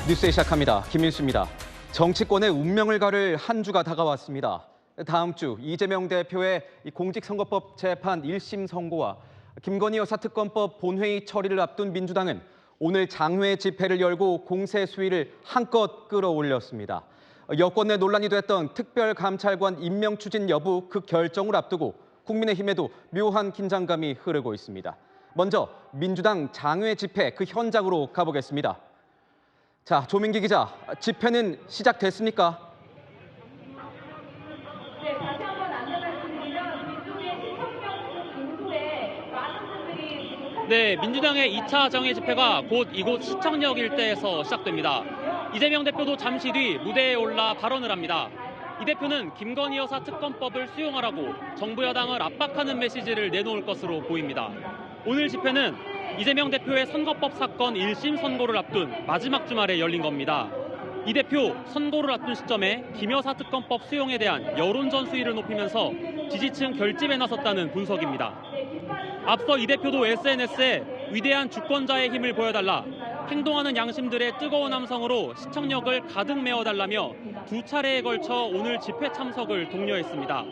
뉴스 시작합니다. 김민수입니다. 정치권의 운명을 가를 한 주가 다가왔습니다. 다음 주 이재명 대표의 공직선거법 재판 1심 선고와 김건희 여사 특검법 본회의 처리를 앞둔 민주당은 오늘 장외 집회를 열고 공세 수위를 한껏 끌어올렸습니다. 여권 내 논란이 됐던 특별감찰관 임명 추진 여부 그 결정을 앞두고 국민의힘에도 묘한 긴장감이 흐르고 있습니다. 먼저 민주당 장외 집회 그 현장으로 가보겠습니다. 자, 조민기 기자, 집회는 시작됐습니까? 네, 다시 한번 안내 말씀드리면 민주의 시청경 공소에 많은 분들이 네, 민주당의 2차 정회 집회가 곧 이곳 시청역 일대에서 시작됩니다. 이재명 대표도 잠시 뒤 무대에 올라 발언을 합니다. 이 대표는 김건희 여사 특검법을 수용하라고 정부 여당을 압박하는 메시지를 내놓을 것으로 보입니다. 오늘 집회는 이재명 대표의 선거법 사건 1심 선고를 앞둔 마지막 주말에 열린 겁니다. 이 대표 선고를 앞둔 시점에 김 여사 특검법 수용에 대한 여론전 수위를 높이면서 지지층 결집에 나섰다는 분석입니다. 앞서 이 대표도 SNS에 위대한 주권자의 힘을 보여달라, 행동하는 양심들의 뜨거운 함성으로 시청역을 가득 메워달라며 두 차례에 걸쳐 오늘 집회 참석을 독려했습니다.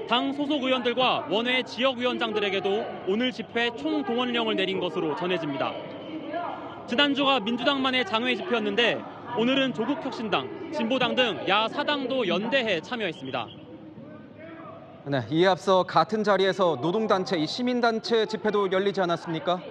당 소속 의원들과 원외 지역위원장들에게도 오늘 집회 총동원령을 내린 것으로 전해집니다. 지난주가 민주당만의 장외 집회였는데 오늘은 조국혁신당, 진보당 등 야4당도 연대해 참여했습니다. 네, 이에 앞서 같은 자리에서 노동단체, 시민단체 집회도 열리지 않았습니까?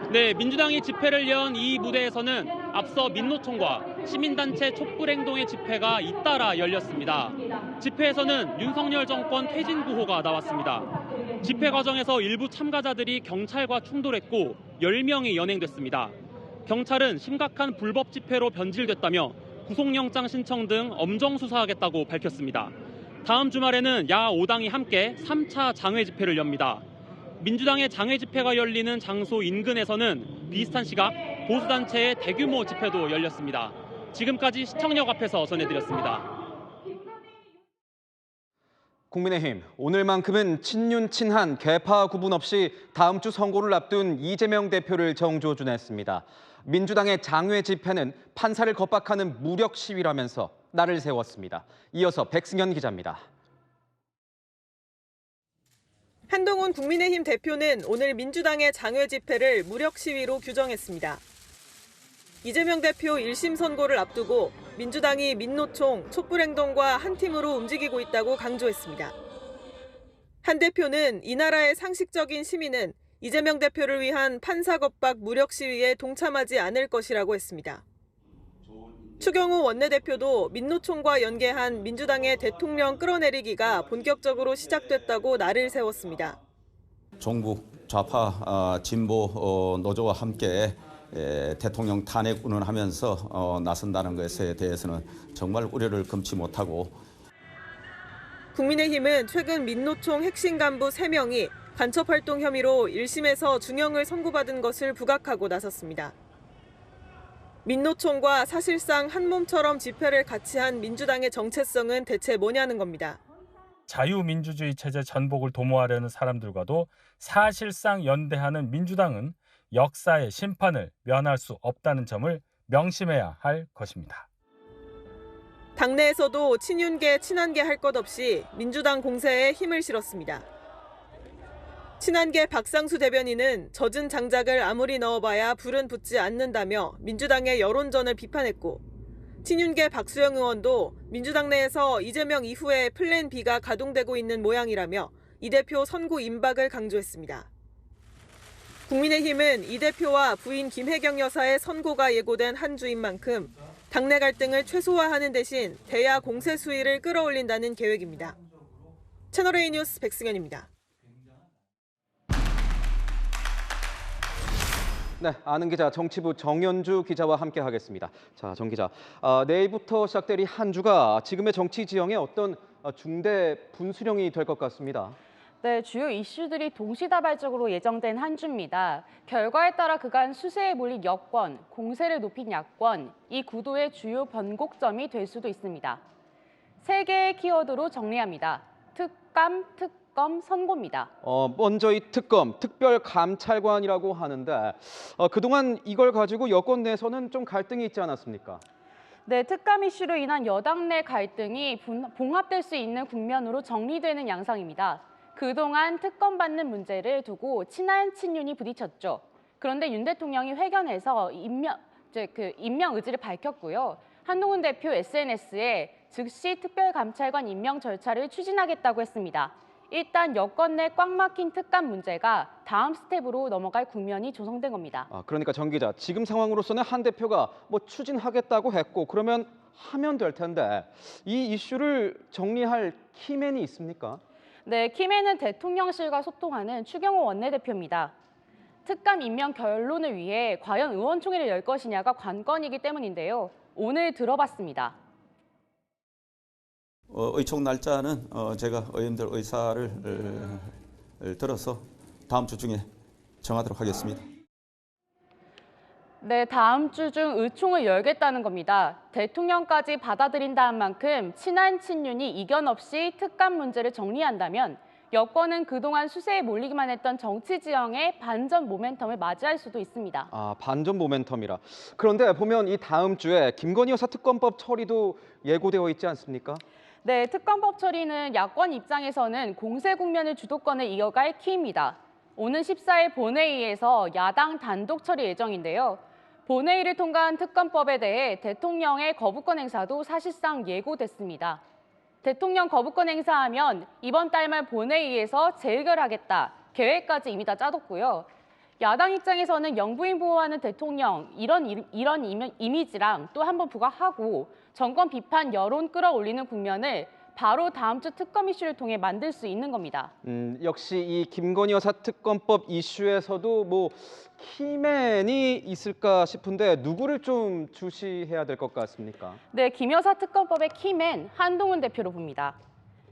네, 민주당이 집회를 연 이 무대에서는 앞서 민노총과 시민단체 촛불행동의 집회가 잇따라 열렸습니다. 집회에서는 윤석열 정권 퇴진 구호가 나왔습니다. 집회 과정에서 일부 참가자들이 경찰과 충돌했고 10명이 연행됐습니다. 경찰은 심각한 불법 집회로 변질됐다며 구속영장 신청 등 엄정 수사하겠다고 밝혔습니다. 다음 주말에는 야5당이 함께 3차 장외 집회를 엽니다. 민주당의 장외 집회가 열리는 장소 인근에서는 비슷한 시각 보수단체의 대규모 집회도 열렸습니다. 지금까지 시청역 앞에서 전해드렸습니다. 국민의힘, 오늘만큼은 친윤, 친한, 계파 구분 없이 다음 주 선고를 앞둔 이재명 대표를 정조준했습니다. 민주당의 장외 집회는 판사를 겁박하는 무력 시위라면서 날을 세웠습니다. 이어서 백승현 기자입니다. 한동훈 국민의힘 대표는 오늘 민주당의 장외 집회를 무력 시위로 규정했습니다. 이재명 대표 1심 선고를 앞두고 민주당이 민노총, 촛불행동과 한 팀으로 움직이고 있다고 강조했습니다. 한 대표는 이 나라의 상식적인 시민은 이재명 대표를 위한 판사 겁박 무력 시위에 동참하지 않을 것이라고 했습니다. 추경호 원내대표도 민노총과 연계한 민주당의 대통령 끌어내리기가 본격적으로 시작됐다고 날을 세웠습니다. 종북 좌파 진보 노조와 함께 대통령 탄핵 운운하면서 나선다는 것에 대해서는 정말 우려를 금치 못하고. 국민의힘은 최근 민노총 핵심 간부 3명이 간첩활동 혐의로 1심에서 중형을 선고받은 것을 부각하고 나섰습니다. 민노총과 사실상 한 몸처럼 집회를 같이 한 민주당의 정체성은 대체 뭐냐는 겁니다. 자유민주주의 체제 전복을 도모하려는 사람들과도 사실상 연대하는 민주당은 역사의 심판을 면할 수 없다는 점을 명심해야 할 것입니다. 당내에서도 친윤계, 친한계 할 것 없이 민주당 공세에 힘을 실었습니다. 친한계 박상수 대변인은 젖은 장작을 아무리 넣어봐야 불은 붙지 않는다며 민주당의 여론전을 비판했고, 친윤계 박수영 의원도 민주당 내에서 이재명 이후에 플랜 B가 가동되고 있는 모양이라며 이 대표 선고 임박을 강조했습니다. 국민의힘은 이 대표와 부인 김혜경 여사의 선고가 예고된 한 주인 만큼 당내 갈등을 최소화하는 대신 대야 공세 수위를 끌어올린다는 계획입니다. 채널A 뉴스 백승현입니다. 네, 아는 기자 정치부 정연주 기자와 함께하겠습니다. 자, 정 기자, 내일부터 시작될 이 한 주가 지금의 정치 지형에 어떤 중대 분수령이 될 것 같습니다. 네, 주요 이슈들이 동시다발적으로 예정된 한 주입니다. 결과에 따라 그간 수세에 몰린 여권, 공세를 높인 야권, 이 구도의 주요 변곡점이 될 수도 있습니다. 세 개의 키워드로 정리합니다. 특검 선고입니다. 먼저 이 특검, 특별감찰관이라고 하는데 그동안 이걸 가지고 여권 내에서는 좀 갈등이 있지 않았습니까? 네, 특감 이슈로 인한 여당 내 갈등이 봉합될 수 있는 국면으로 정리되는 양상입니다. 그동안 특검 받는 문제를 두고 친한 친윤이 부딪혔죠. 그런데 윤 대통령이 회견에서 임명 의지를 밝혔고요. 한동훈 대표 SNS에 즉시 특별감찰관 임명 절차를 추진하겠다고 했습니다. 일단 여권 내 꽉 막힌 특감 문제가 다음 스텝으로 넘어갈 국면이 조성된 겁니다. 그러니까 정 기자, 지금 상황으로서는 한 대표가 추진하겠다고 했고 그러면 하면 될 텐데 이 이슈를 정리할 키맨이 있습니까? 네, 키맨은 대통령실과 소통하는 추경호 원내대표입니다. 특감 임명 결론을 위해 과연 의원총회를 열 것이냐가 관건이기 때문인데요. 오늘 들어봤습니다. 의총 날짜는 제가 의원들 의사를 들어서 다음 주 중에 정하도록 하겠습니다. 네, 다음 주 중 의총을 열겠다는 겁니다. 대통령까지 받아들인다는 만큼 친한 친윤이 이견 없이 특감 문제를 정리한다면 여권은 그동안 수세에 몰리기만 했던 정치 지형의 반전 모멘텀을 맞이할 수도 있습니다. 반전 모멘텀이라. 그런데 보면 이 다음 주에 김건희 여사 특검법 처리도 예고되어 있지 않습니까? 네, 특검법 처리는 야권 입장에서는 공세 국면을 주도권을 이어갈 키입니다. 오는 14일 본회의에서 야당 단독 처리 예정인데요. 본회의를 통과한 특검법에 대해 대통령의 거부권 행사도 사실상 예고됐습니다. 대통령 거부권 행사하면 이번 달 말 본회의에서 재의결하겠다. 계획까지 이미 다 짜뒀고요. 야당 입장에서는 영부인 보호하는 대통령 이런 이미지랑 또 한 번 부각하고 정권 비판 여론 끌어올리는 국면을 바로 다음 주 특검 이슈를 통해 만들 수 있는 겁니다. 역시 이 김건희 여사 특검법 이슈에서도 키맨이 있을까 싶은데 누구를 좀 주시해야 될 것 같습니까? 네, 김 여사 특검법의 키맨 한동훈 대표로 봅니다.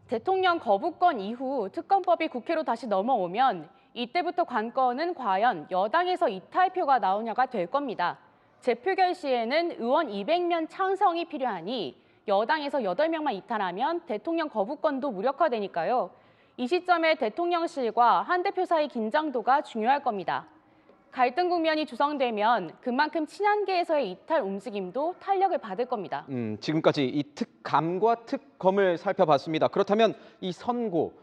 대통령 거부권 이후 특검법이 국회로 다시 넘어오면 이때부터 관건은 과연 여당에서 이탈표가 나오냐가 될 겁니다. 재표결 시에는 의원 200명 창성이 필요하니 여당에서 8명만 이탈하면 대통령 거부권도 무력화되니까요. 이 시점에 대통령실과 한 대표 사이 긴장도가 중요할 겁니다. 갈등 국면이 조성되면 그만큼 친한계에서의 이탈 움직임도 탄력을 받을 겁니다. 지금까지 이 특감과 특검을 살펴봤습니다. 그렇다면 이 선고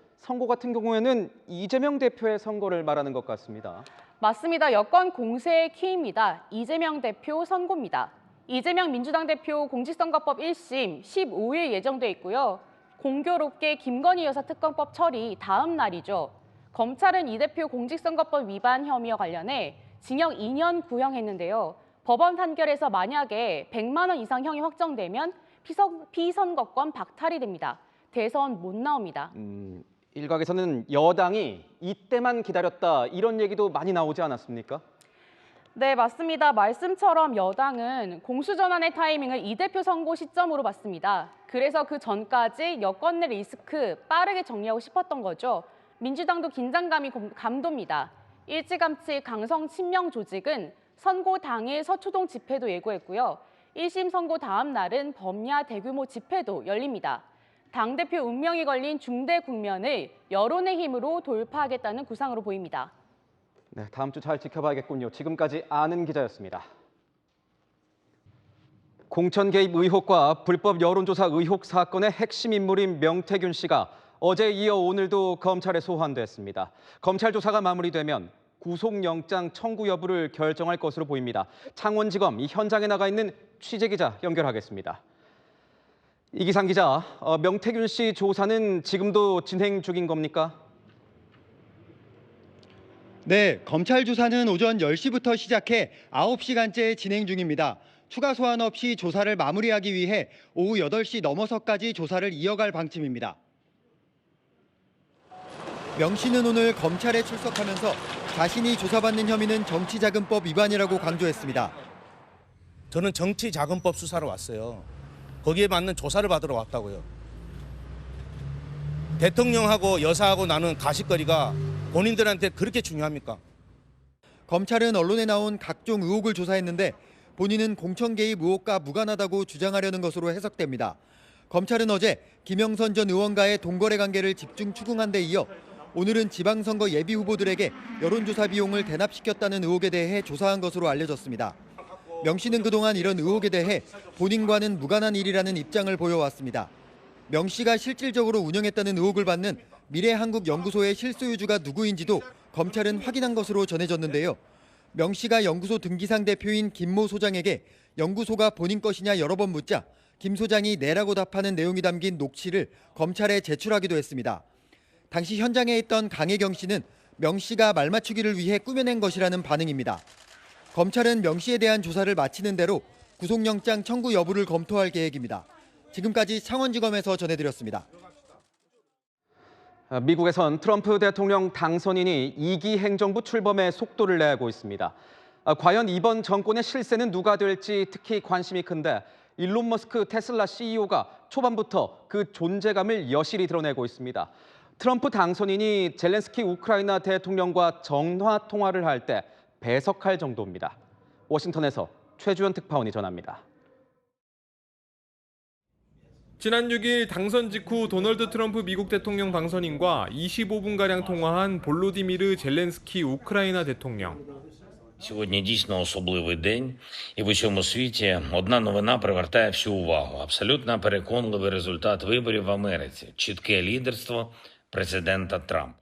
같은 경우에는 이재명 대표의 선거를 말하는 것 같습니다. 맞습니다. 여권 공세의 키입니다. 이재명 대표 선고입니다. 이재명 민주당 대표 공직선거법 1심 15일 예정돼 있고요. 공교롭게 김건희 여사 특검법 처리 다음 날이죠. 검찰은 이 대표 공직선거법 위반 혐의와 관련해 징역 2년 구형했는데요. 법원 판결에서 만약에 100만 원 이상 형이 확정되면 피선거권 박탈이 됩니다. 대선 못 나옵니다. 일각에서는 여당이 이때만 기다렸다 이런 얘기도 많이 나오지 않았습니까? 네, 맞습니다. 말씀처럼 여당은 공수전환의 타이밍을 이 대표 선고 시점으로 봤습니다. 그래서 그 전까지 여권 내 리스크 빠르게 정리하고 싶었던 거죠. 민주당도 긴장감이 감돕니다. 일찌감치 강성 친명 조직은 선고 당일 서초동 집회도 예고했고요. 1심 선고 다음 날은 범야 대규모 집회도 열립니다. 당대표 운명이 걸린 중대 국면을 여론의 힘으로 돌파하겠다는 구상으로 보입니다. 네, 다음 주 잘 지켜봐야겠군요. 지금까지 아는 기자였습니다. 공천 개입 의혹과 불법 여론조사 의혹 사건의 핵심 인물인 명태균 씨가 어제 이어 오늘도 검찰에 소환됐습니다. 검찰 조사가 마무리되면 구속영장 청구 여부를 결정할 것으로 보입니다. 창원지검 이 현장에 나가 있는 취재기자 연결하겠습니다. 이기상 기자, 명태균 씨 조사는 지금도 진행 중인 겁니까? 네, 검찰 조사는 오전 10시부터 시작해 9시간째 진행 중입니다. 추가 소환 없이 조사를 마무리하기 위해 오후 8시 넘어서까지 조사를 이어갈 방침입니다. 명 씨는 오늘 검찰에 출석하면서 자신이 조사받는 혐의는 정치자금법 위반이라고 강조했습니다. 저는 정치자금법 수사로 왔어요. 거기에 맞는 조사를 받으러 왔다고요. 대통령하고 여사하고 나눈 가십거리가 본인들한테 그렇게 중요합니까? 검찰은 언론에 나온 각종 의혹을 조사했는데 본인은 공천 개입 의혹과 무관하다고 주장하려는 것으로 해석됩니다. 검찰은 어제 김영선 전 의원과의 동거래 관계를 집중 추궁한 데 이어 오늘은 지방선거 예비 후보들에게 여론조사 비용을 대납시켰다는 의혹에 대해 조사한 것으로 알려졌습니다. 명 씨는 그동안 이런 의혹에 대해 본인과는 무관한 일이라는 입장을 보여왔습니다. 명 씨가 실질적으로 운영했다는 의혹을 받는 미래한국연구소의 실소유주가 누구인지도 검찰은 확인한 것으로 전해졌는데요. 명 씨가 연구소 등기상 대표인 김모 소장에게 연구소가 본인 것이냐 여러 번 묻자 김 소장이 네라고 답하는 내용이 담긴 녹취를 검찰에 제출하기도 했습니다. 당시 현장에 있던 강혜경 씨는 명 씨가 말 맞추기를 위해 꾸며낸 것이라는 반응입니다. 검찰은 명 씨에 대한 조사를 마치는 대로 구속영장 청구 여부를 검토할 계획입니다. 지금까지 창원지검에서 전해드렸습니다. 미국에선 트럼프 대통령 당선인이 2기 행정부 출범에 속도를 내고 있습니다. 과연 이번 정권의 실세는 누가 될지 특히 관심이 큰데 일론 머스크 테슬라 CEO가 초반부터 그 존재감을 여실히 드러내고 있습니다. 트럼프 당선인이 젤렌스키 우크라이나 대통령과 정화 통화를 할 때 배석할 정도입니다. 워싱턴에서 최주연 특파원이 전합니다. 지난 6일 당선 직후 도널드 트럼프 미국 대통령 당선인과 25분가량 통화한 볼로디미르 젤렌스키 우크라이나 대통령. Сьогодні дійсно особливий день, і в усьому світі одна новина привертає всю увагу. Абсолютно переконливий результат виборів в Америці. Чітке лідерство президента Трампа.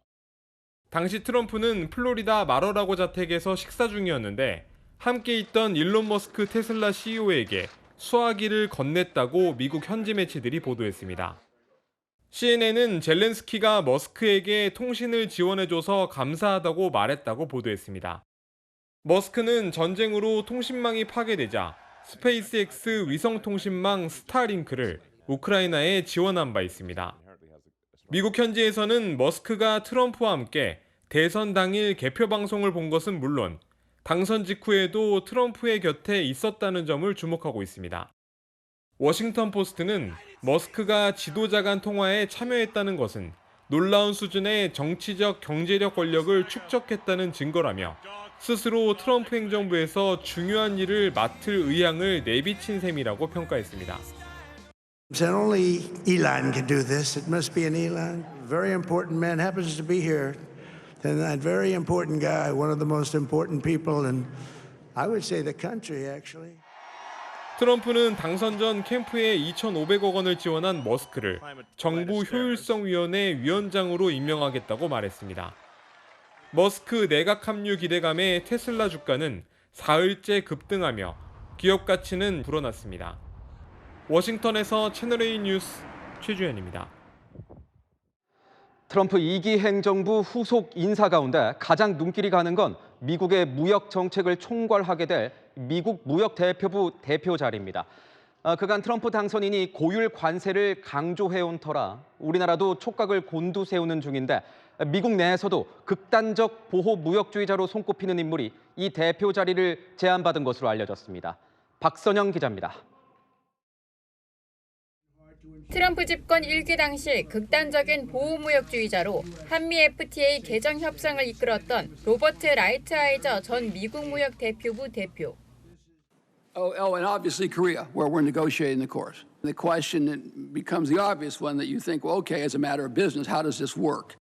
당시 트럼프는 플로리다 마러라고 자택에서 식사 중이었는데 함께 있던 일론 머스크 테슬라 CEO에게 수화기를 건넸다고 미국 현지 매체들이 보도했습니다. CNN은 젤렌스키가 머스크에게 통신을 지원해줘서 감사하다고 말했다고 보도했습니다. 머스크는 전쟁으로 통신망이 파괴되자 스페이스X 위성통신망 스타링크를 우크라이나에 지원한 바 있습니다. 미국 현지에서는 머스크가 트럼프와 함께 대선 당일 개표 방송을 본 것은 물론 당선 직후에도 트럼프의 곁에 있었다는 점을 주목하고 있습니다. 워싱턴 포스트는 머스크가 지도자 간 통화에 참여했다는 것은 놀라운 수준의 정치적 경제력 권력을 축적했다는 증거라며 스스로 트럼프 행정부에서 중요한 일을 맡을 의향을 내비친 셈이라고 평가했습니다. Only Elon can do this. It must be an Elon. Very important man happens to be here. And that very important guy, one of the most important people in, I would say, the country, actually. 트럼프는 당선 전 캠프에 2,500억 원을 지원한 머스크를 정부 효율성위원회 위원장으로 임명하겠다고 말했습니다. 머스크 내각 합류 기대감에 테슬라 주가는 사흘째 급등하며 기업 가치는 불어났습니다. 워싱턴에서 채널A 뉴스 최주현입니다. 트럼프 2기 행정부 후속 인사 가운데 가장 눈길이 가는 건 미국의 무역 정책을 총괄하게 될 미국 무역대표부 대표 자리입니다. 그간 트럼프 당선인이 고율 관세를 강조해온 터라 우리나라도 촉각을 곤두세우는 중인데 미국 내에서도 극단적 보호 무역주의자로 손꼽히는 인물이 이 대표 자리를 제안받은 것으로 알려졌습니다. 박선영 기자입니다. 트럼프 집권 1기 당시 극단적인 보호무역주의자로 한미 FTA 개정 협상을 이끌었던 로버트 라이트하이저 전 미국 무역 대표부 대표. and obviously Korea, where we're negotiating the course. The question becomes the obvious one that you think, well, okay, as a matter of business, how does this work?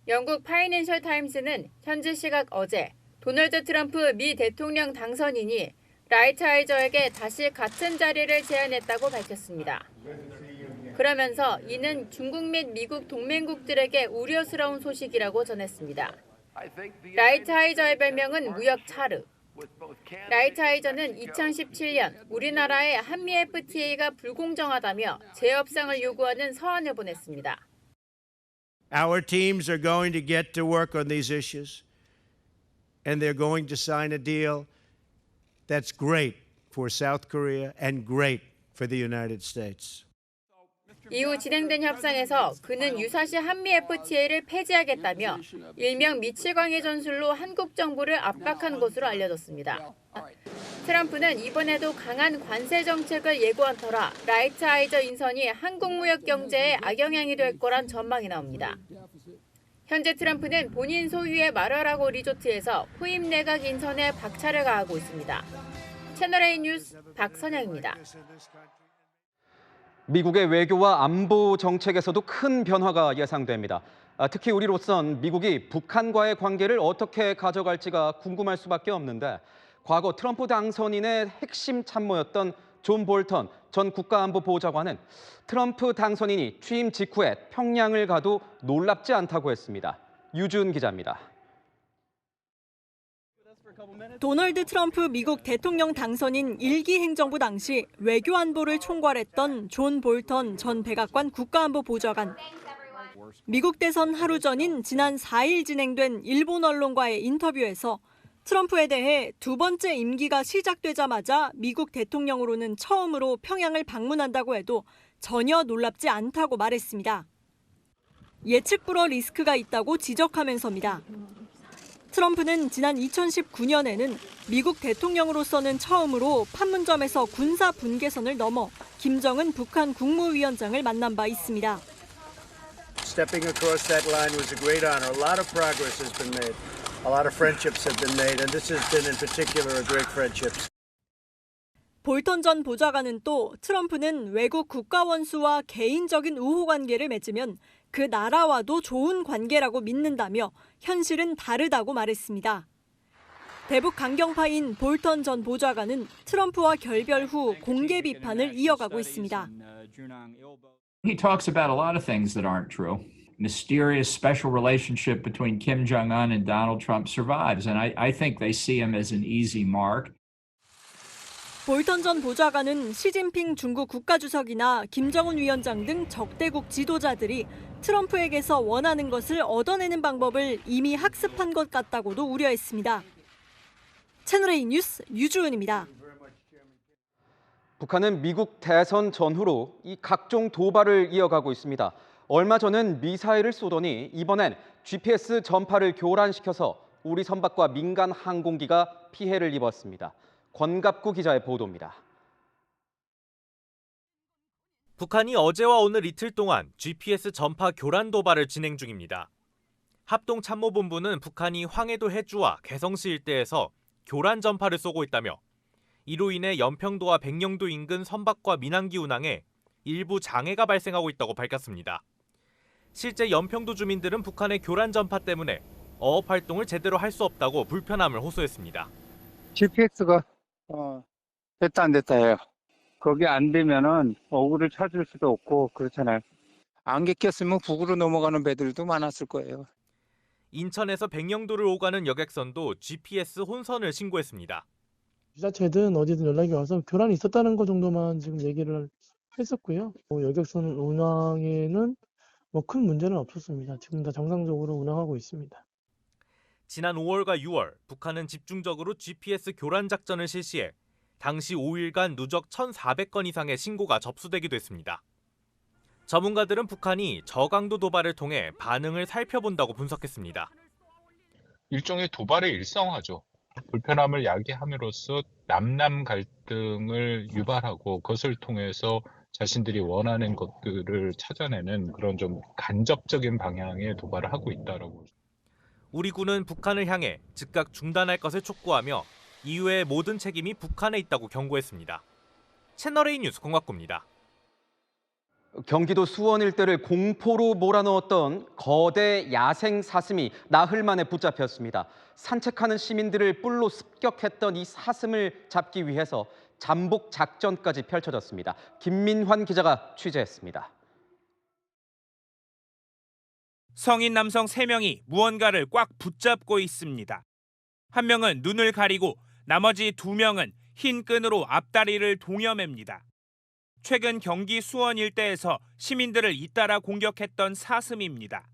영국 파이낸셜 타임스는 현지 시각 어제 도널드 트럼프 미 대통령 당선인이 라이트하이저에게 다시 같은 자리를 제안했다고 밝혔습니다. 그러면서 이는 중국 및 미국 동맹국들에게 우려스러운 소식이라고 전했습니다. 라이트하이저의 별명은 무역 차르. 라이트하이저는 2017년 우리나라의 한미 FTA가 불공정하다며 재협상을 요구하는 서한을 보냈습니다. Our teams are going to get to work on these issues, and they're going to sign a deal that's great for South Korea and great for the United States. 이후 진행된 협상에서 그는 유사시 한미 FTA를 폐지하겠다며 일명 미칠광의 전술로 한국 정부를 압박한 것으로 알려졌습니다. 트럼프는 이번에도 강한 관세 정책을 예고한 터라 라이트하이저 인선이 한국 무역 경제에 악영향이 될 거란 전망이 나옵니다. 현재 트럼프는 본인 소유의 마러라고 리조트에서 후임 내각 인선에 박차를 가하고 있습니다. 채널A 뉴스 박선영입니다. 미국의 외교와 안보 정책에서도 큰 변화가 예상됩니다. 특히 우리로선 미국이 북한과의 관계를 어떻게 가져갈지가 궁금할 수밖에 없는데 과거 트럼프 당선인의 핵심 참모였던 존 볼턴 전 국가안보보좌관은 트럼프 당선인이 취임 직후에 평양을 가도 놀랍지 않다고 했습니다. 유준 기자입니다. 도널드 트럼프 미국 대통령 당선인 1기 행정부 당시 외교안보를 총괄했던 존 볼턴 전 백악관 국가안보보좌관. 미국 대선 하루 전인 지난 4일 진행된 일본 언론과의 인터뷰에서 트럼프에 대해 두 번째 임기가 시작되자마자 미국 대통령으로는 처음으로 평양을 방문한다고 해도 전혀 놀랍지 않다고 말했습니다. 예측 불허 리스크가 있다고 지적하면서입니다. 트럼프는 지난 2019년에는 미국 대통령으로서는 처음으로 판문점에서 군사 분계선을 넘어 김정은 북한 국무위원장을 만난 바 있습니다. Stepping across that line was a great honor. A lot of progress has been made. A lot of friendships have been made, and this has been in particular a great friendship. 볼턴 전 보좌관은 또 트럼프는 외국 국가원수와 개인적인 우호 관계를 맺으면 그 나라와도 좋은 관계라고 믿는다며 현실은 다르다고 말했습니다. 대북 강경파인 볼턴 전 보좌관은 트럼프와 결별 후 공개 비판을 이어가고 있습니다. He talks about a lot of things that aren't true. Mysterious special relationship between Kim Jong-un and Donald Trump survives, and I think they see him as an easy mark. 볼턴 전 보좌관은 시진핑 중국 국가주석이나 김정은 위원장 등 적대국 지도자들이 트럼프에게서 원하는 것을 얻어내는 방법을 이미 학습한 것 같다고도 우려했습니다. 채널A 뉴스 유주은입니다. 북한은 미국 대선 전후로 이 각종 도발을 이어가고 있습니다. 얼마 전엔 미사일을 쏘더니 이번엔 GPS 전파를 교란시켜서 우리 선박과 민간 항공기가 피해를 입었습니다. 권갑구 기자의 보도입니다. 북한이 어제와 오늘 이틀 동안 GPS 전파 교란 도발을 진행 중입니다. 합동참모본부는 북한이 황해도 해주와 개성시 일대에서 교란 전파를 쏘고 있다며 이로 인해 연평도와 백령도 인근 선박과 민항기 운항에 일부 장애가 발생하고 있다고 밝혔습니다. 실제 연평도 주민들은 북한의 교란 전파 때문에 어업 활동을 제대로 할 수 없다고 불편함을 호소했습니다. GPS가 됐다 안 됐다 해요. 거기 안 되면은 어구를 찾을 수도 없고 그렇잖아요. 안개 꼈으면 북으로 넘어가는 배들도 많았을 거예요. 인천에서 백령도를 오가는 여객선도 GPS 혼선을 신고했습니다. 지자체든 어디든 연락이 와서 교란이 있었다는 것 정도만 지금 얘기를 했었고요. 여객선 운항에는 큰 문제는 없었습니다. 지금 다 정상적으로 운항하고 있습니다. 지난 5월과 6월 북한은 집중적으로 GPS 교란 작전을 실시해 당시 5일간 누적 1,400건 이상의 신고가 접수되기도 했습니다. 전문가들은 북한이 저강도 도발을 통해 반응을 살펴본다고 분석했습니다. 일종의 도발의 일상화죠. 불편함을 야기함으로써 남남 갈등을 유발하고 그것을 통해서 자신들이 원하는 것들을 찾아내는 그런 좀 간접적인 방향의 도발을 하고 있다라고. 우리 군은 북한을 향해 즉각 중단할 것을 촉구하며 이후의 모든 책임이 북한에 있다고 경고했습니다. 채널A 뉴스 권곽구입니다. 경기도 수원 일대를 공포로 몰아넣었던 거대 야생 사슴이 나흘 만에 붙잡혔습니다. 산책하는 시민들을 뿔로 습격했던 이 사슴을 잡기 위해서 잠복 작전까지 펼쳐졌습니다. 김민환 기자가 취재했습니다. 성인 남성 3명이 무언가를 꽉 붙잡고 있습니다. 한 명은 눈을 가리고 나머지 2명은 흰 끈으로 앞다리를 동여맵니다. 최근 경기 수원 일대에서 시민들을 잇따라 공격했던 사슴입니다.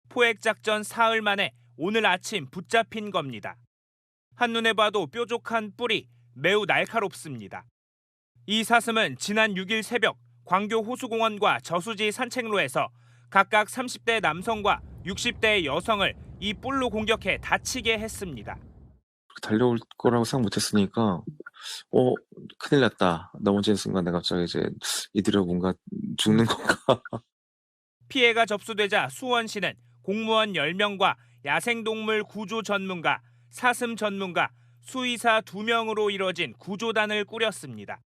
포획작전 사흘 만에 오늘 아침 붙잡힌 겁니다. 한눈에 봐도 뾰족한 뿔이 매우 날카롭습니다. 이 사슴은 지난 6일 새벽 광교 호수공원과 저수지 산책로에서 각각 30대 남성과 60대 여성을 이 뿔로 공격해 다치게 했습니다. 달려올 거라고 생각 못했으니까 큰일 났다. 넘어지는 순간 내가 갑자기 이제 이들이 뭔가 죽는 건가. 피해가 접수되자 수원시는 공무원 10명과 야생동물 구조 전문가, 사슴 전문가, 수의사 2명으로 이뤄진 구조단을 꾸렸습니다.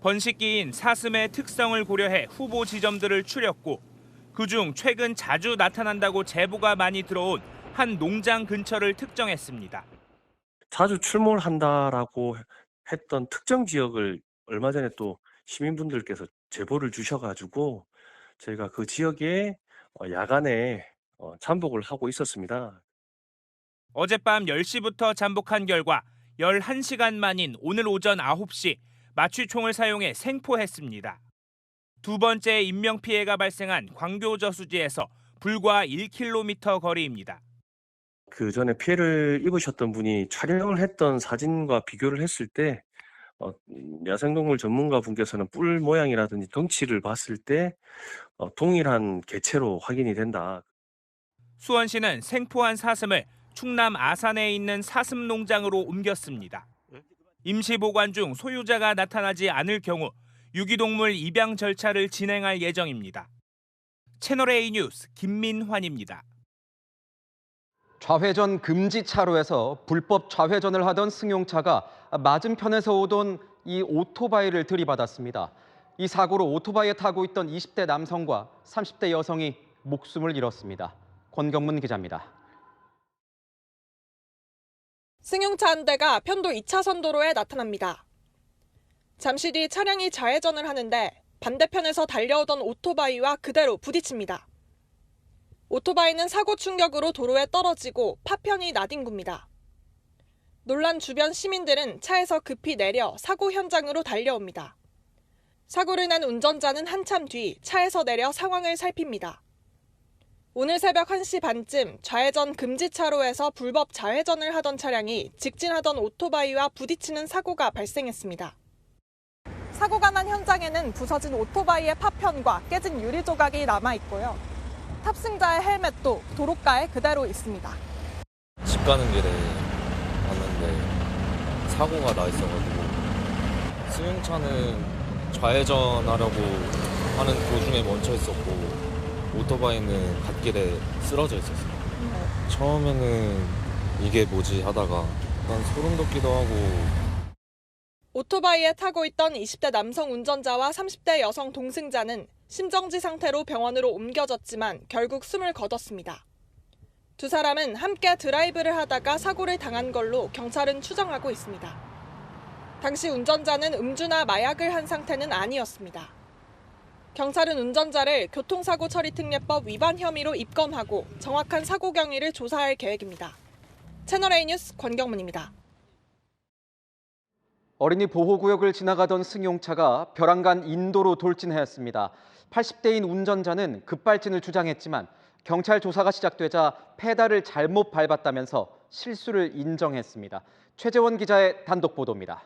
번식기인 사슴의 특성을 고려해 후보 지점들을 추렸고 그중 최근 자주 나타난다고 제보가 많이 들어온 한 농장 근처를 특정했습니다. 자주 출몰한다라고 했던 특정 지역을 얼마 전에 또 시민분들께서 제보를 주셔가지고 저희가 그 지역에 야간에 잠복을 하고 있었습니다. 어젯밤 10시부터 잠복한 결과 11시간 만인 오늘 오전 9시 마취총을 사용해 생포했습니다. 두 번째 인명피해가 발생한 광교저수지에서 불과 1km 거리입니다. 그 전에 피해를 입으셨던 분이 촬영을 했던 사진과 비교를 했을 때 야생동물 전문가 분께서는 뿔 모양이라든지 덩치를 봤을 때 동일한 개체로 확인이 된다. 수원시는 생포한 사슴을 충남 아산에 있는 사슴 농장으로 옮겼습니다. 임시 보관 중 소유자가 나타나지 않을 경우 유기동물 입양 절차를 진행할 예정입니다. 채널A 뉴스 김민환입니다. 좌회전 금지 차로에서 불법 좌회전을 하던 승용차가 맞은편에서 오던 이 오토바이를 들이받았습니다. 이 사고로 오토바이에 타고 있던 20대 남성과 30대 여성이 목숨을 잃었습니다. 권경문 기자입니다. 승용차 한 대가 편도 2차선 도로에 나타납니다. 잠시 뒤 차량이 좌회전을 하는데 반대편에서 달려오던 오토바이와 그대로 부딪힙니다. 오토바이는 사고 충격으로 도로에 떨어지고 파편이 나뒹굽니다. 놀란 주변 시민들은 차에서 급히 내려 사고 현장으로 달려옵니다. 사고를 낸 운전자는 한참 뒤 차에서 내려 상황을 살핍니다. 오늘 새벽 1시 반쯤 좌회전 금지 차로에서 불법 좌회전을 하던 차량이 직진하던 오토바이와 부딪히는 사고가 발생했습니다. 사고가 난 현장에는 부서진 오토바이의 파편과 깨진 유리 조각이 남아있고요. 탑승자의 헬멧도 도로가에 그대로 있습니다. 집 가는 길에 왔는데 사고가 나 있어가지고 승용차는 좌회전하려고 하는 도중에 멈춰 있었고 오토바이는 갓길에 쓰러져 있었어요. 처음에는 이게 뭐지 하다가 약간 소름 돋기도 하고. 오토바이에 타고 있던 20대 남성 운전자와 30대 여성 동승자는 심정지 상태로 병원으로 옮겨졌지만 결국 숨을 거뒀습니다. 두 사람은 함께 드라이브를 하다가 사고를 당한 걸로 경찰은 추정하고 있습니다. 당시 운전자는 음주나 마약을 한 상태는 아니었습니다. 경찰은 운전자를 교통사고 처리특례법 위반 혐의로 입건하고 정확한 사고 경위를 조사할 계획입니다. 채널A 뉴스 권경문입니다. 어린이 보호구역을 지나가던 승용차가 벼랑간 인도로 돌진하였습니다. 80대인 운전자는 급발진을 주장했지만 경찰 조사가 시작되자 페달을 잘못 밟았다면서 실수를 인정했습니다. 최재원 기자의 단독 보도입니다.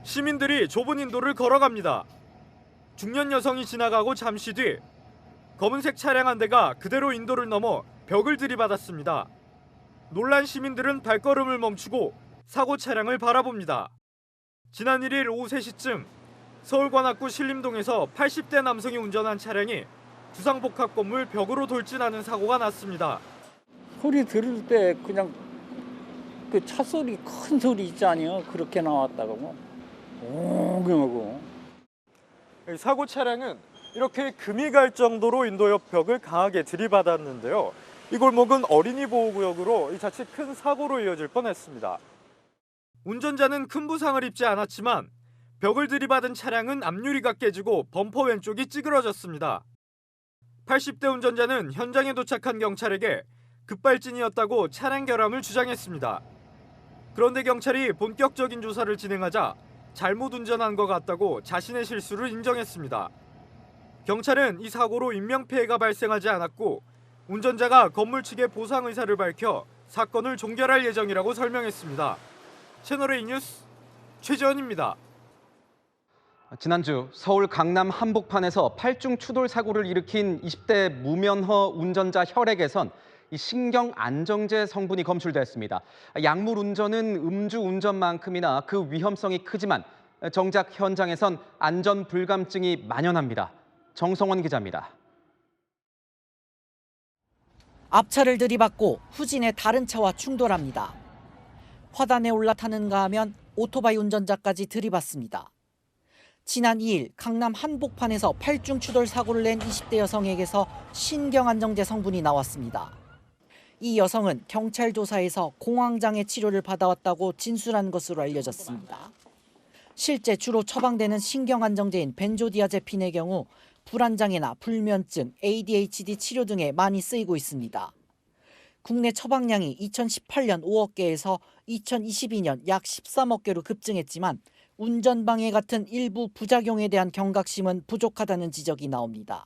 시민들이 좁은 인도를 걸어갑니다. 중년 여성이 지나가고 잠시 뒤 검은색 차량 한 대가 그대로 인도를 넘어 벽을 들이받았습니다. 놀란 시민들은 발걸음을 멈추고 사고 차량을 바라봅니다. 지난 1일 오후 3시쯤 서울 관악구 신림동에서 80대 남성이 운전한 차량이 두상복합 건물 벽으로 돌진하는 사고가 났습니다. 소리 들을 때 그냥 그 차 소리 큰 소리 있잖아요. 그렇게 나왔다고. 옹하고. 사고 차량은 이렇게 금이 갈 정도로 인도 옆 벽을 강하게 들이받았는데요. 이 골목은 어린이 보호구역으로 자칫 큰 사고로 이어질 뻔했습니다. 운전자는 큰 부상을 입지 않았지만 벽을 들이받은 차량은 앞유리가 깨지고 범퍼 왼쪽이 찌그러졌습니다. 80대 운전자는 현장에 도착한 경찰에게 급발진이었다고 차량 결함을 주장했습니다. 그런데 경찰이 본격적인 조사를 진행하자 잘못 운전한 것 같다고 자신의 실수를 인정했습니다. 경찰은 이 사고로 인명피해가 발생하지 않았고 운전자가 건물 측에 보상 의사를 밝혀 사건을 종결할 예정이라고 설명했습니다. 채널A 뉴스 최재원입니다. 지난주 서울 강남 한복판에서 8중 추돌 사고를 일으킨 20대 무면허 운전자 혈액에선 신경 안정제 성분이 검출됐습니다. 약물 운전은 음주 운전만큼이나 그 위험성이 크지만 정작 현장에선 안전 불감증이 만연합니다. 정성원 기자입니다. 앞차를 들이받고 후진해 다른 차와 충돌합니다. 화단에 올라타는가 하면 오토바이 운전자까지 들이받습니다. 지난 2일 강남 한복판에서 팔중 추돌 사고를 낸 20대 여성에게서 신경안정제 성분이 나왔습니다. 이 여성은 경찰 조사에서 공황장애 치료를 받아왔다고 진술한 것으로 알려졌습니다. 실제 주로 처방되는 신경안정제인 벤조디아제핀의 경우 불안장애나 불면증, ADHD 치료 등에 많이 쓰이고 있습니다. 국내 처방량이 2018년 5억 개에서 2022년 약 13억 개로 급증했지만 운전방해 같은 일부 부작용에 대한 경각심은 부족하다는 지적이 나옵니다.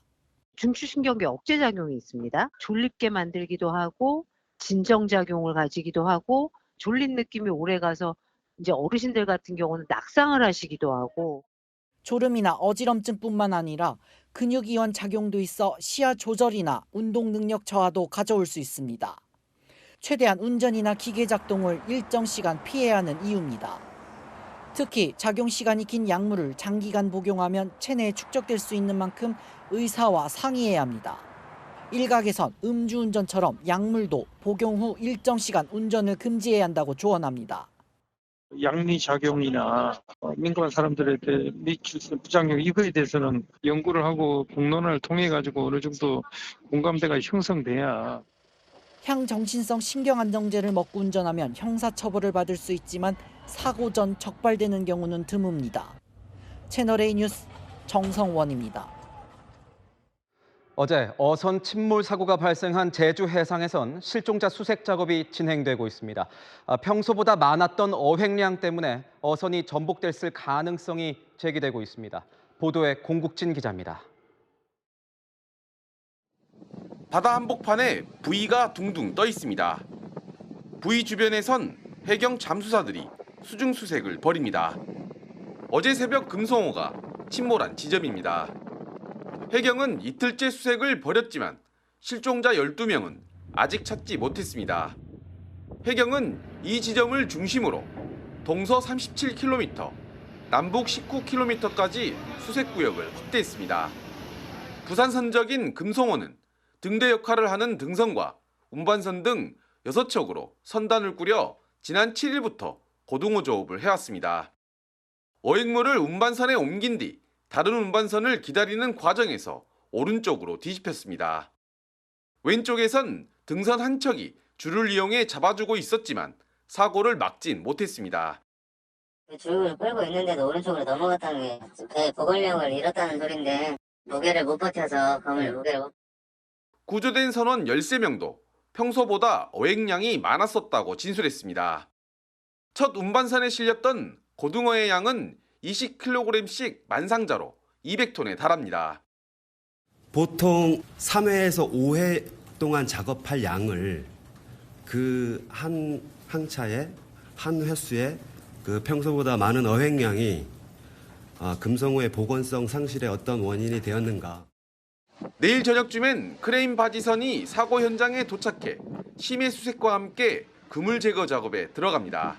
중추신경계 억제작용이 있습니다. 졸립게 만들기도 하고 진정작용을 가지기도 하고 졸린 느낌이 오래가서 이제 어르신들 같은 경우는 낙상을 하시기도 하고 졸음이나 어지럼증뿐만 아니라 근육이완 작용도 있어 시야 조절이나 운동 능력 저하도 가져올 수 있습니다. 최대한 운전이나 기계 작동을 일정 시간 피해야 하는 이유입니다. 특히 작용 시간이 긴 약물을 장기간 복용하면 체내에 축적될 수 있는 만큼 의사와 상의해야 합니다. 일각에선 음주운전처럼 약물도 복용 후 일정 시간 운전을 금지해야 한다고 조언합니다. 양리작용이나 민감한 사람들한테 미칠 수 있는 부작용 이거에 대해서는 연구를 하고 공론화를 통해 가지고 어느 정도 공감대가 형성돼야. 향정신성 신경안정제를 먹고 운전하면 형사처벌을 받을 수 있지만 사고 전 적발되는 경우는 드뭅니다. 채널A 뉴스 정성원입니다. 어제 어선 침몰 사고가 발생한 제주 해상에선 실종자 수색 작업이 진행되고 있습니다. 평소보다 많았던 어획량 때문에 어선이 전복됐을 가능성이 제기되고 있습니다. 보도에 공국진 기자입니다. 바다 한복판에 부위가 둥둥 떠 있습니다. 부위 주변에선 해경 잠수사들이 수중 수색을 벌입니다. 어제 새벽 금성호가 침몰한 지점입니다. 해경은 이틀째 수색을 벌였지만 실종자 12명은 아직 찾지 못했습니다. 해경은 이 지점을 중심으로 동서 37km, 남북 19km까지 수색구역을 확대했습니다. 부산 선적인 금성호는 등대 역할을 하는 등선과 운반선 등 6척으로 선단을 꾸려 지난 7일부터 고등어 조업을 해왔습니다. 어획물을 운반선에 옮긴 뒤 다른 운반선을 기다리는 과정에서 오른쪽으로 뒤집혔습니다. 왼쪽에선 등선 한 척이 줄을 이용해 잡아주고 있었지만 사고를 막진 못했습니다. 줄을 끌고 있는데도 오른쪽으로 넘어갔다는 게 배 보관력을 잃었다는 소린데 무게를 못 버텨서 구조된 선원 13명도 평소보다 어획량이 많았었다고 진술했습니다. 첫 운반선에 실렸던 고등어의 양은 20kg씩 만상자로 200톤에 달합니다. 보통 3회에서 5회 동안 작업할 양을 그 한 항차에 한 횟수에 그 평소보다 많은 어획량이 금성호의 보건성 상실의 어떤 원인이 되었는가. 내일 저녁쯤엔 크레인 바지선이 사고 현장에 도착해 심해 수색과 함께 그물 제거 작업에 들어갑니다.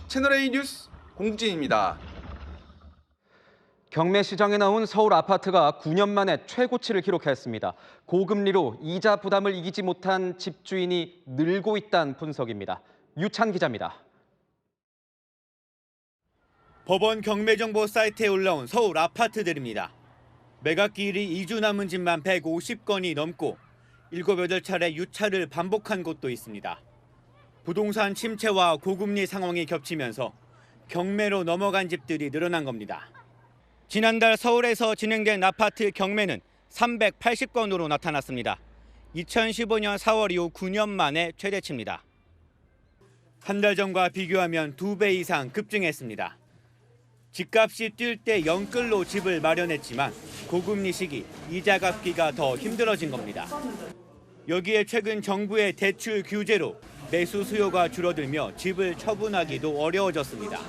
채널A 뉴스 공국진입니다. 경매시장에 나온 서울 아파트가 9년 만에 최고치를 기록했습니다. 고금리로 이자 부담을 이기지 못한 집주인이 늘고 있다는 분석입니다. 유찬 기자입니다. 법원 경매정보 사이트에 올라온 서울 아파트들입니다. 매각기일이 2주 남은 집만 150건이 넘고 7, 8차례 유찰을 반복한 곳도 있습니다. 부동산 침체와 고금리 상황이 겹치면서 경매로 넘어간 집들이 늘어난 겁니다. 지난달 서울에서 진행된 아파트 경매는 380건으로 나타났습니다. 2015년 4월 이후 9년 만에 최대치입니다. 한 달 전과 비교하면 2배 이상 급증했습니다. 집값이 뛸 때 영끌로 집을 마련했지만 고금리 시기 이자 갚기가 더 힘들어진 겁니다. 여기에 최근 정부의 대출 규제로 매수 수요가 줄어들며 집을 처분하기도 어려워졌습니다.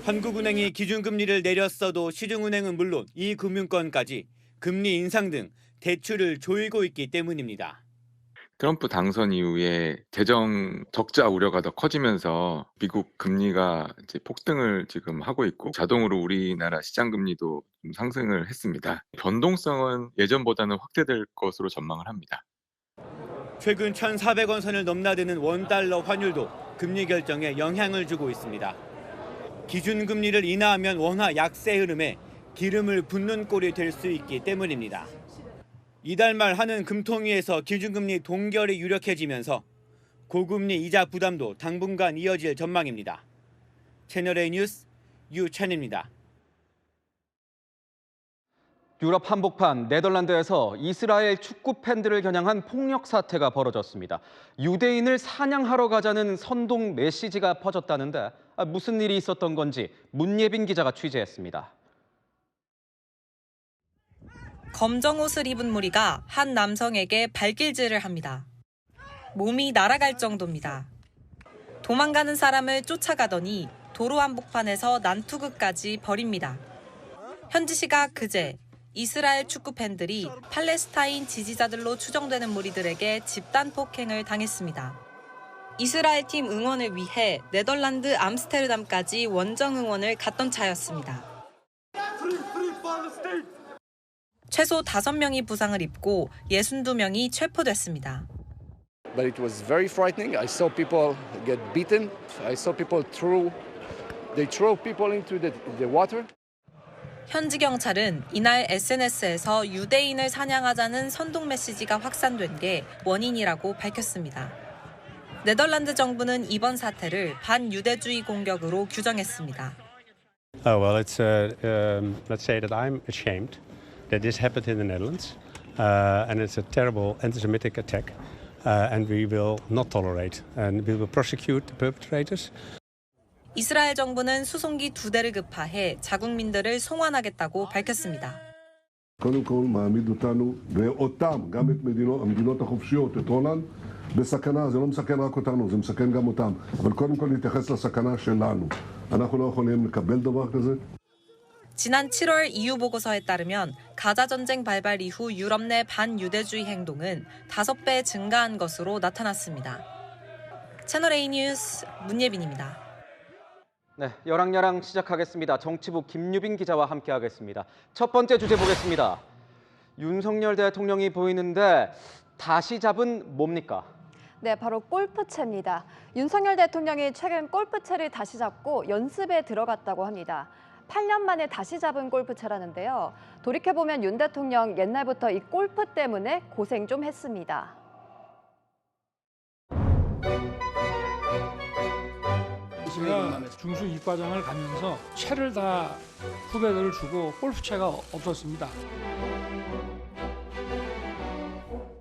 한국은행이 기준금리를 내렸어도 시중은행은 물론 이 금융권까지 금리 인상 등 대출을 조이고 있기 때문입니다. 트럼프 당선 이후에 재정 적자 우려가 더 커지면서 미국 금리가 이제 폭등을 지금 하고 있고 자동으로 우리나라 시장 금리도 좀 상승을 했습니다. 변동성은 예전보다는 확대될 것으로 전망을 합니다. 최근 1,400원 선을 넘나드는 원달러 환율도 금리 결정에 영향을 주고 있습니다. 기준금리를 인하하면 원화 약세 흐름에 기름을 붓는 꼴이 될 수 있기 때문입니다. 이달 말 하는 금통위에서 기준금리 동결이 유력해지면서 고금리 이자 부담도 당분간 이어질 전망입니다. 채널A 뉴스 유찬입니다. 유럽 한복판 네덜란드에서 이스라엘 축구 팬들을 겨냥한 폭력 사태가 벌어졌습니다. 유대인을 사냥하러 가자는 선동 메시지가 퍼졌다는데 무슨 일이 있었던 건지 문예빈 기자가 취재했습니다. 검정 옷을 입은 무리가 한 남성에게 발길질을 합니다. 몸이 날아갈 정도입니다. 도망가는 사람을 쫓아가더니 도로 한복판에서 난투극까지 벌입니다. 현지 시각 그제 이스라엘 축구 팬들이 팔레스타인 지지자들로 추정되는 무리들에게 집단 폭행을 당했습니다. 이스라엘 팀 응원을 위해 네덜란드 암스테르담까지 원정 응원을 갔던 차였습니다. 최소 5명이 부상을 입고 62명이 체포됐습니다. But it was very frightening. I saw people get beaten. I saw people throw people into the water. 현지 경찰은 이날 SNS에서 유대인을 사냥하자는 선동 메시지가 확산된 게 원인이라고 밝혔습니다. 네덜란드 정부는 이번 사태를 반유대주의 공격으로 규정했습니다. Well, let's say that I'm ashamed that this happened in the Netherlands, and it's a terrible anti-Semitic attack, and we will not tolerate, and we will prosecute the perpetrators. 이스라엘 정부는 수송기 2대를 급파해 자국민들을 송환하겠다고 밝혔습니다. קודם כל מעמיד אותנו ואותם, גם את המדינות החופשיות, את הולנד, בסכנה. זה לא מסכן רק אותנו, זה מסכן גם אותם. אבל קודם כל להתייחס לסכנה שלנו. אנחנו לא יכולים לקבל דבר כזה. 지난 7월 EU 보고서에 따르면 가자 전쟁 발발 이후 유럽 내 반유대주의 행동은 5배 증가한 것으로 나타났습니다. 채널A 뉴스 문예빈입니다. 네, 여랑야랑 시작하겠습니다. 정치부 김유빈 기자와 함께하겠습니다. 첫 번째 주제 보겠습니다. 윤석열 대통령이 보이는데 다시 잡은 뭡니까? 네, 바로 골프채입니다. 윤석열 대통령이 최근 골프채를 다시 잡고 연습에 들어갔다고 합니다. 8년 만에 다시 잡은 골프채라는데요. 돌이켜보면 윤 대통령 옛날부터 이 골프 때문에 고생 좀 했습니다. 제가 중수 이과장을 가면서 채를 다 후배들을 주고 골프채가 없었습니다.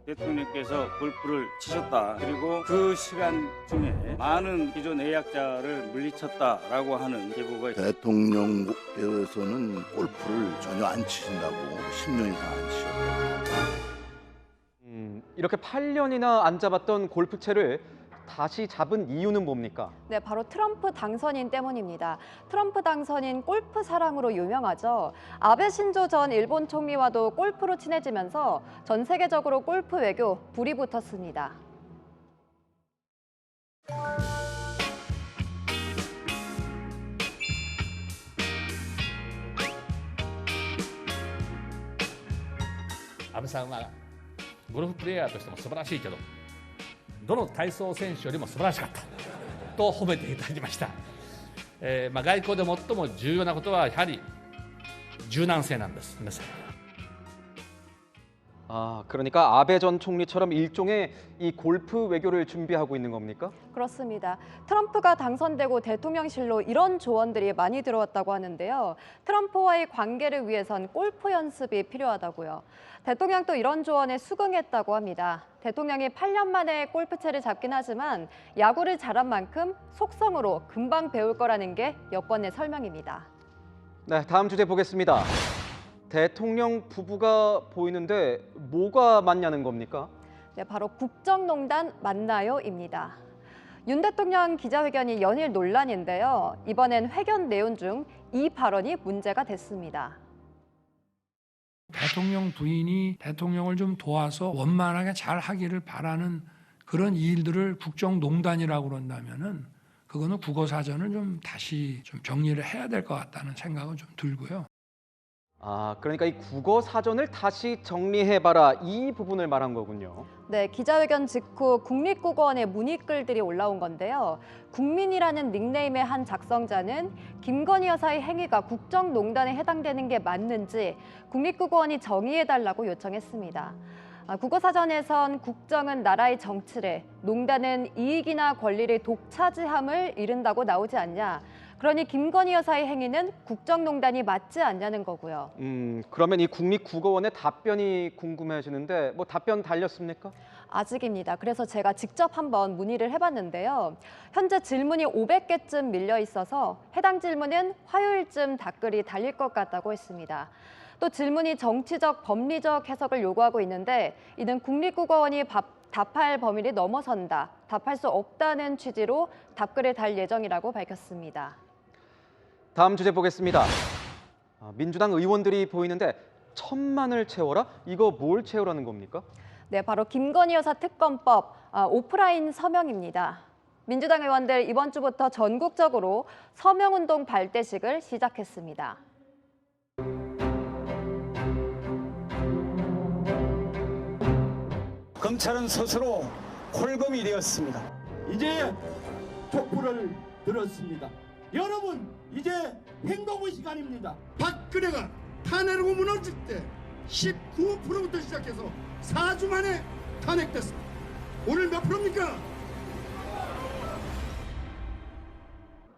대통령께서 골프를 치셨다. 그리고 그 시간 중에 많은 기존 내약자를 물리쳤다라고 하는 제보가 대통령께서는 골프를 전혀 안 치신다고 10년 이상 안 치셨다. 이렇게 8년이나 안 잡았던 골프채를 다시 잡은 이유는 뭡니까? 네, 바로 트럼프 당선인 때문입니다. 트럼프 당선인 골프 사랑으로 유명하죠. 아베 신조 전 일본 총리와도 골프로 친해지면서 전 세계적으로 골프 외교 불이 붙었습니다. 아베さんはゴルフプレーヤーとしても素晴らしいけどどの体操選手よりも素晴らしかったと褒めていただきました。外交で最も重要なことはやはり柔軟性なんです。皆さん。 그러니까 아베 전 총리처럼 일종의 이 골프 외교를 준비하고 있는 겁니까? 그렇습니다. 트럼프가 당선되고 대통령실로 이런 조언들이 많이 들어왔다고 하는데요. 트럼프와의 관계를 위해선 골프 연습이 필요하다고요. 대통령도 이런 조언에 수긍했다고 합니다. 대통령이 8년 만에 골프채를 잡긴 하지만 야구를 잘한 만큼 속성으로 금방 배울 거라는 게 여권의 설명입니다. 네, 다음 주제 보겠습니다. 대통령 부부가 보이는데 뭐가 맞냐는 겁니까? 네, 바로 국정농단 맞나요?입니다. 윤 대통령 기자회견이 연일 논란인데요. 이번엔 회견 내용 중 이 발언이 문제가 됐습니다. 대통령 부인이 대통령을 좀 도와서 원만하게 잘 하기를 바라는 그런 일들을 국정농단이라고 그런다면은 그거는 국어사전을 좀 다시 좀 정리를 해야 될 것 같다는 생각은 좀 들고요. 그러니까 이 국어 사전을 다시 정리해봐라 이 부분을 말한 거군요. 네, 기자회견 직후 국립국어원에 문의글들이 올라온 건데요. 국민이라는 닉네임의 한 작성자는 김건희 여사의 행위가 국정농단에 해당되는 게 맞는지 국립국어원이 정의해달라고 요청했습니다. 국어사전에선 국정은 나라의 정치래, 농단은 이익이나 권리를 독차지함을 이른다고 나오지 않냐. 그러니 김건희 여사의 행위는 국정농단이 맞지 않냐는 거고요. 그러면 이 국립국어원의 답변이 궁금해지는데 뭐 답변 달렸습니까? 아직입니다. 그래서 제가 직접 한번 문의를 해봤는데요. 현재 질문이 500개쯤 밀려 있어서 해당 질문은 화요일쯤 답글이 달릴 것 같다고 했습니다. 또 질문이 정치적, 법리적 해석을 요구하고 있는데 이는 국립국어원이 답할 범위를 넘어선다, 답할 수 없다는 취지로 답글을 달 예정이라고 밝혔습니다. 다음 주제 보겠습니다. 민주당 의원들이 보이는데 1,000만을 채워라? 이거 뭘 채우라는 겁니까? 네, 바로 김건희 여사 특검법 오프라인 서명입니다. 민주당 의원들 이번 주부터 전국적으로 서명운동 발대식을 시작했습니다. 검찰은 스스로 홀검이 되었습니다. 이제 촛불을 들었습니다. 여러분, 이제 행동의 시간입니다. 박근혜가 탄핵으로 무너질 때 19%부터 시작해서 4주 만에 탄핵됐습니다. 오늘 몇 프로입니까?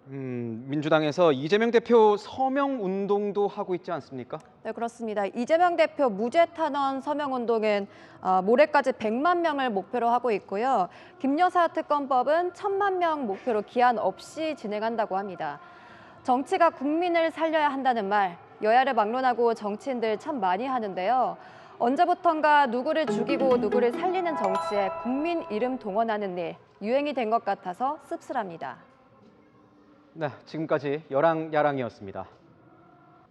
민주당에서 이재명 대표 서명 운동도 하고 있지 않습니까? 네, 그렇습니다. 이재명 대표 무죄 탄원 서명 운동은 모레까지 100만 명을 목표로 하고 있고요. 김 여사 특검법은 1,000만 명 목표로 기한 없이 진행한다고 합니다. 정치가 국민을 살려야 한다는 말, 여야를 막론하고 정치인들 참 많이 하는데요. 언제부턴가 누구를 죽이고 누구를 살리는 정치에 국민 이름 동원하는 일, 유행이 된 것 같아서 씁쓸합니다. 네, 지금까지 여랑야랑이었습니다.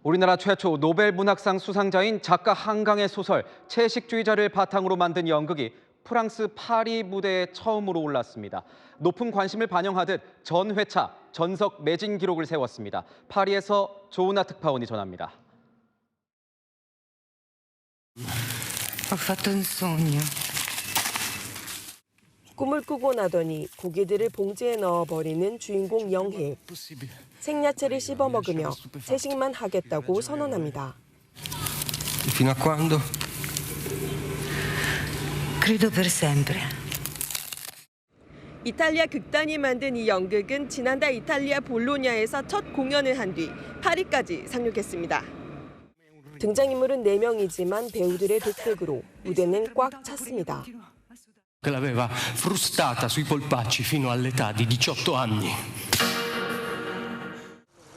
우리나라 최초 노벨 문학상 수상자인 작가 한강의 소설 채식주의자를 바탕으로 만든 연극이 프랑스 파리 무대에 처음으로 올랐습니다. 높은 관심을 반영하듯 전 회차 전석 매진 기록을 세웠습니다. 파리에서 조은아 특파원이 전합니다. Ho fatto un sogno. 꿈을 꾸고 나더니 고기들을 봉지에 넣어버리는 주인공 영혜. 생야채를 씹어 먹으며 채식만 하겠다고 선언합니다. Fino a quando? Credo per sempre. 이탈리아 극단이 만든 이 연극은 지난달 이탈리아 볼로냐에서 첫 공연을 한 뒤 파리까지 상륙했습니다. 등장인물은 4명이지만 배우들의 독백으로 무대는 꽉 찼습니다. Che l'aveva frustata sui polpacci fino all'età di 18 anni.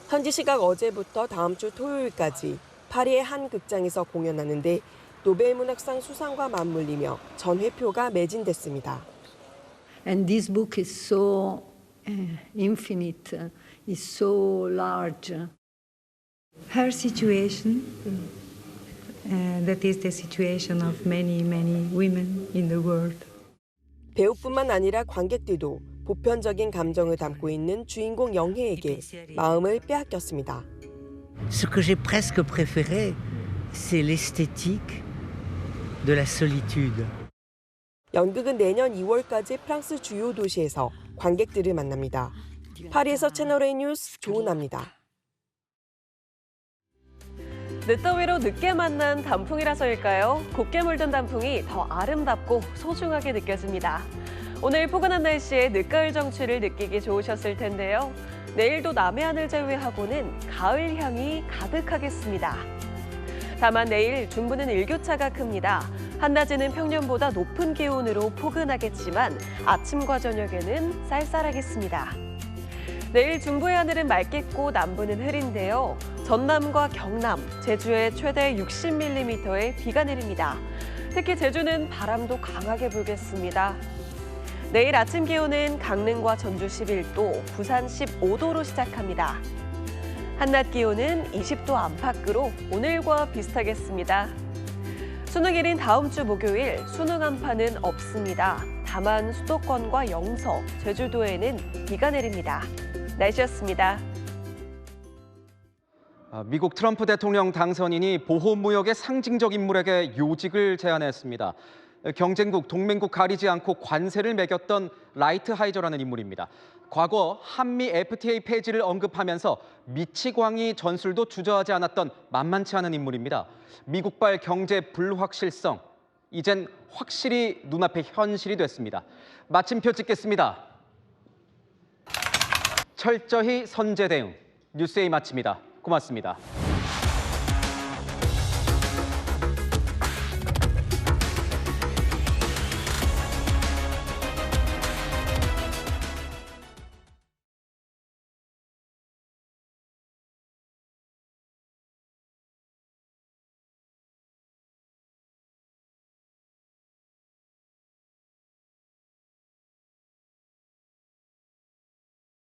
현지 시각 어제부터 다음 주 토요일까지 파리의 한 극장에서 공연하는데 노벨 문학상 수상과 맞물리며 전회표가 매진됐습니다. And this book is so infinite, is so large. Her situation, that is the situation of many, many women in the world. 배우뿐만 아니라 관객들도 보편적인 감정을 담고 있는 주인공 영혜에게 마음을 빼앗겼습니다. Ce que j'ai presque préféré, c'est l'esthétique de la solitude. 연극은 내년 2월까지 프랑스 주요 도시에서 관객들을 만납니다. 파리에서 채널A 뉴스 조은아입니다. 늦더위로 늦게 만난 단풍이라서일까요? 곱게 물든 단풍이 더 아름답고 소중하게 느껴집니다. 오늘 포근한 날씨에 늦가을 정취를 느끼기 좋으셨을 텐데요. 내일도 남해 안을 제외하고는 가을 향이 가득하겠습니다. 다만 내일 중부는 일교차가 큽니다. 한낮에는 평년보다 높은 기온으로 포근하겠지만 아침과 저녁에는 쌀쌀하겠습니다. 내일 중부의 하늘은 맑겠고 남부는 흐린데요. 전남과 경남, 제주에 최대 60mm의 비가 내립니다. 특히 제주는 바람도 강하게 불겠습니다. 내일 아침 기온은 강릉과 전주 11도, 부산 15도로 시작합니다. 한낮 기온은 20도 안팎으로 오늘과 비슷하겠습니다. 수능일인 다음 주 목요일 수능 한파는 없습니다. 다만 수도권과 영서, 제주도에는 비가 내립니다. 날씨였습니다. 미국 트럼프 대통령 당선인이 보호무역의 상징적 인물에게 요직을 제안했습니다. 경쟁국, 동맹국 가리지 않고 관세를 매겼던 라이트하이저라는 인물입니다. 과거 한미 FTA 폐지를 언급하면서 미치광이 전술도 주저하지 않았던 만만치 않은 인물입니다. 미국발 경제 불확실성, 이젠 확실히 눈앞의 현실이 됐습니다. 마침표 찍겠습니다. 철저히 선제 대응, 뉴스에이 마칩니다. 고맙습니다.